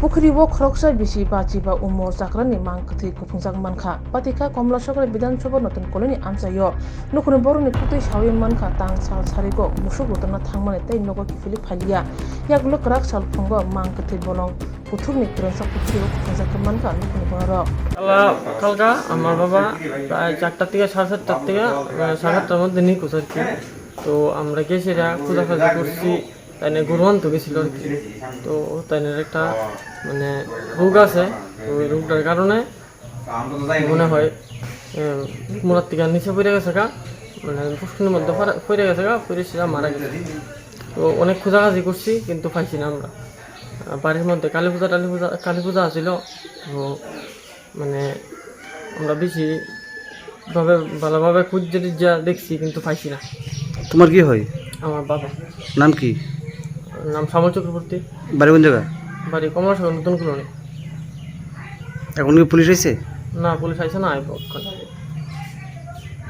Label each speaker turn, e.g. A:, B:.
A: পুকুরি ও খরকসা BC বাচি বা Umar জাকরানি mang kwthwi Kuphungjak mankha Patikha Komolasagar Bidansabha Natun Koloni Amchaio nukuni boroni kwthwi sawi mankha tang sal sariko musuk rutana thangmani tei nogo kifili phalia yakluk rak sal phungo mang kwthwi bolong kuthukni krensa pukhuri o Kuphungjak mankha nukuni borok
B: কালকা আমার বাবা প্রায় 4টার থেকে 7:30টার থেকে 7:30টার মধ্যে নিখোঁজ আর কি। তো আমরা গেছি খোঁজাখুঁজি করছি, তাই না গরু আনতে গেছিল আর কি। তো তাই একটা মানে রোগ আছে, তো ওই রোগটার কারণে মনে হয় মোড়ার থেকে নিচে পড়ে গেছে মানে পুষ্করির মধ্যে পড়ে গেছে পড়ে সেটা মারা গেছে। তো অনেক খোঁজাখুঁজি করছি কিন্তু পাইছি না আমরা। বাড়ির মধ্যে কালী পূজা আসছিল, তো মানে আমরা বেশি ভালোভাবে খুঁজতে যা দেখছি কিন্তু পাইছি না।
C: তোমার কি হয়?
B: আমার বাবা।
C: নাম কি?
B: নাম শ্যামল চক্রবর্তী।
C: বাড়ি কোন জায়গা?
B: বাড়ি কমলাসাগর, নতুন কলোনি।
C: এখন কি পুলিশ আইছে?
B: না, পুলিশ আইছে না, আইব।